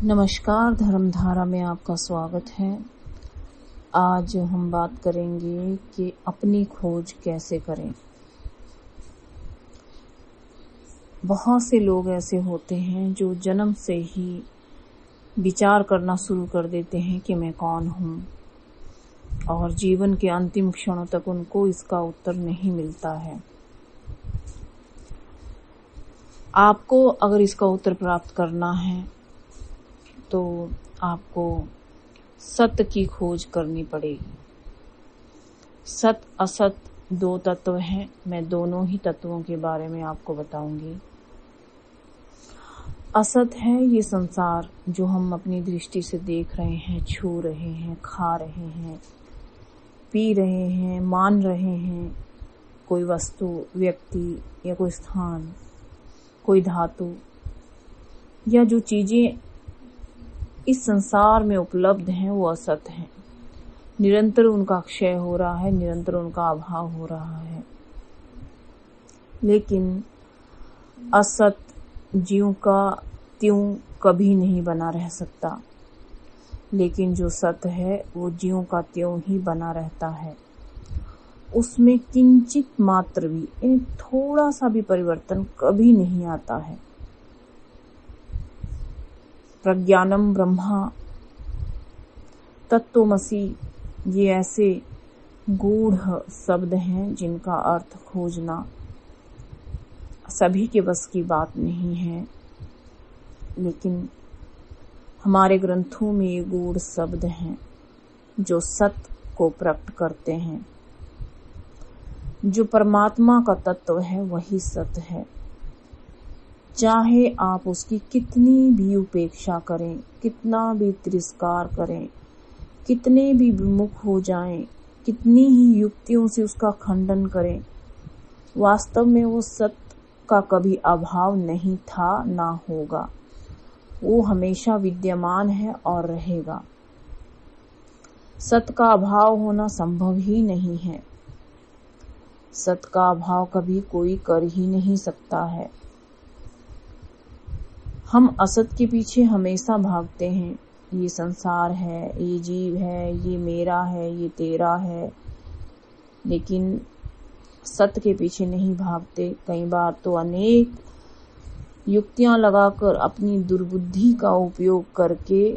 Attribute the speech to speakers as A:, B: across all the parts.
A: नमस्कार, धर्मधारा में आपका स्वागत है। आज हम बात करेंगे कि अपनी खोज कैसे करें। बहुत से लोग ऐसे होते हैं जो जन्म से ही विचार करना शुरू कर देते हैं कि मैं कौन हूँ, और जीवन के अंतिम क्षणों तक उनको इसका उत्तर नहीं मिलता है। आपको अगर इसका उत्तर प्राप्त करना है तो आपको सत्य की खोज करनी पड़ेगी। सत असत दो तत्व हैं, मैं दोनों ही तत्वों के बारे में आपको बताऊंगी। असत है ये संसार जो हम अपनी दृष्टि से देख रहे हैं, छू रहे हैं, खा रहे हैं, पी रहे हैं, मान रहे हैं। कोई वस्तु, व्यक्ति या कोई स्थान, कोई धातु या जो चीजें इस संसार में उपलब्ध हैं वो असत हैं। निरंतर उनका क्षय हो रहा है, निरंतर उनका अभाव हो रहा है। लेकिन असत ज्यों का त्यों कभी नहीं बना रह सकता, लेकिन जो सत्य है वो ज्यों का त्यों ही बना रहता है। उसमें किंचित मात्र भी, यानी थोड़ा सा भी परिवर्तन कभी नहीं आता है। प्रज्ञानम ब्रह्मा, तत्वमसि, ये ऐसे गूढ़ शब्द हैं जिनका अर्थ खोजना सभी के बस की बात नहीं है, लेकिन हमारे ग्रंथों में ये गूढ़ शब्द हैं जो सत्य को प्रकट करते हैं। जो परमात्मा का तत्व है वही सत्य है। चाहे आप उसकी कितनी भी उपेक्षा करें, कितना भी तिरस्कार करें, कितने भी विमुख हो जाएं, कितनी ही युक्तियों से उसका खंडन करें, वास्तव में वो सत्य का कभी अभाव नहीं था, ना होगा। वो हमेशा विद्यमान है और रहेगा। सत्य का अभाव होना संभव ही नहीं है। सत्य का अभाव कभी कोई कर ही नहीं सकता है। हम असत के पीछे हमेशा भागते हैं। ये संसार है, ये जीव है, ये मेरा है, ये तेरा है, लेकिन सत्य के पीछे नहीं भागते। कई बार तो अनेक युक्तियां लगाकर अपनी दुर्बुद्धि का उपयोग करके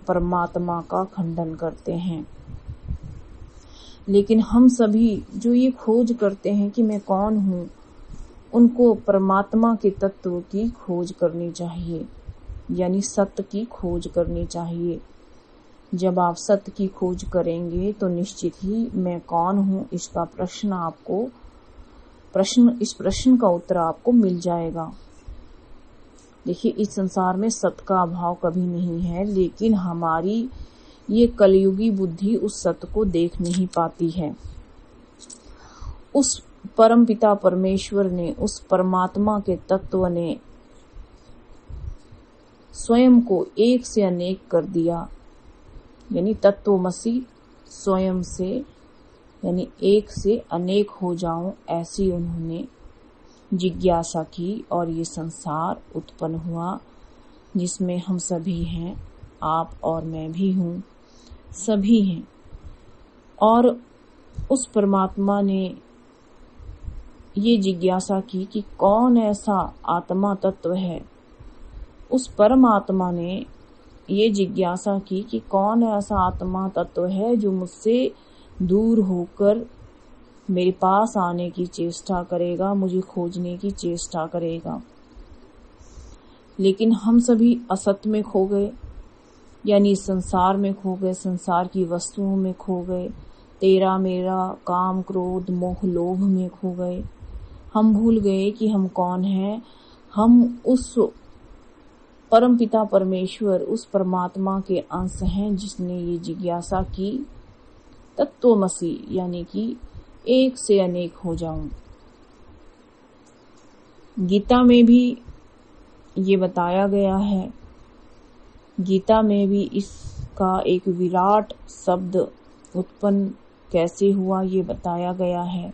A: परमात्मा का खंडन करते हैं। लेकिन हम सभी जो ये खोज करते हैं कि मैं कौन हूँ, उनको परमात्मा के तत्व की खोज करनी चाहिए, यानी सत्य की खोज करनी चाहिए। जब आप सत्य की खोज करेंगे तो निश्चित ही मैं कौन हूँ इसका इस प्रश्न का उत्तर आपको मिल जाएगा। देखिए, इस संसार में सत्य का अभाव कभी नहीं है, लेकिन हमारी ये कलयुगी बुद्धि उस सत्य को देख नहीं पाती है। उस परम पिता परमेश्वर ने, उस परमात्मा के तत्व ने स्वयं को एक से अनेक कर दिया, यानी तत्वमसि स्वयं से, यानी एक से अनेक हो जाऊं, ऐसी उन्होंने जिज्ञासा की और ये संसार उत्पन्न हुआ जिसमें हम सभी हैं। आप और मैं भी हूँ, सभी हैं। और उस परमात्मा ने ये जिज्ञासा की कि कौन ऐसा आत्मा तत्व है। उस परमात्मा ने ये जिज्ञासा की कि कौन ऐसा आत्मा तत्व है जो मुझसे दूर होकर मेरे पास आने की चेष्टा करेगा, मुझे खोजने की चेष्टा करेगा। लेकिन हम सभी असत में खो गए, यानी संसार में खो गए, संसार की वस्तुओं में खो गए, तेरा मेरा, काम क्रोध मोह लोभ में खो गए। हम भूल गए कि हम कौन हैं। हम उस परम पिता परमेश्वर, उस परमात्मा के अंश हैं जिसने ये जिज्ञासा की, तत्वमसि, यानी कि एक से अनेक हो जाऊं। गीता में भी ये बताया गया है। गीता में भी इसका एक विराट शब्द उत्पन्न कैसे हुआ ये बताया गया है।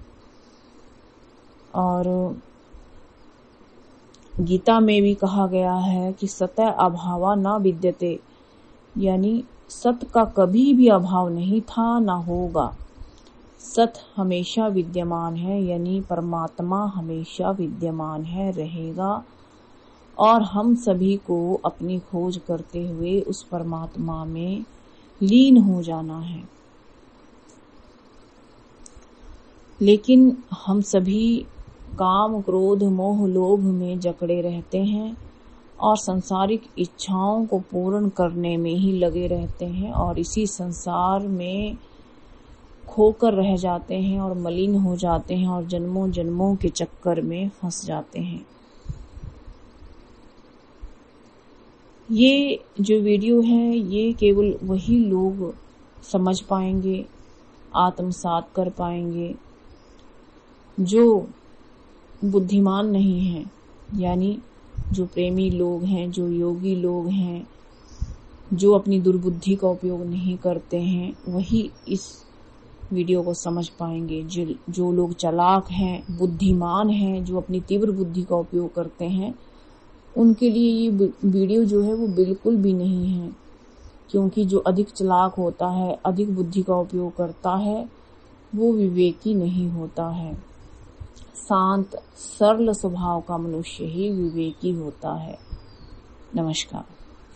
A: और गीता में भी कहा गया है कि सत अभावा न विद्यते, यानी सत का कभी भी अभाव नहीं था, ना होगा। सत हमेशा विद्यमान है, यानी परमात्मा हमेशा विद्यमान है, रहेगा। और हम सभी को अपनी खोज करते हुए उस परमात्मा में लीन हो जाना है। लेकिन हम सभी काम, क्रोध, मोह, लोभ में जकड़े रहते हैं और सांसारिक इच्छाओं को पूर्ण करने में ही लगे रहते हैं और इसी संसार में खोकर रह जाते हैं और मलिन हो जाते हैं और जन्मों जन्मों के चक्कर में फंस जाते हैं। ये जो वीडियो है ये केवल वही लोग समझ पाएंगे, आत्मसात कर पाएंगे जो बुद्धिमान नहीं हैं, यानी जो प्रेमी लोग हैं, जो योगी लोग हैं, जो अपनी दुर्बुद्धि का उपयोग नहीं करते हैं, वही इस वीडियो को समझ पाएंगे। जो लोग चालाक हैं, बुद्धिमान हैं, जो अपनी तीव्र बुद्धि का उपयोग करते हैं, उनके लिए ये वीडियो जो है वो बिल्कुल भी नहीं है। क्योंकि जो अधिक चालाक होता है, अधिक बुद्धि का उपयोग करता है, वो विवेकी नहीं होता है। शांत सरल स्वभाव का मनुष्य ही विवेकी होता है। नमस्कार।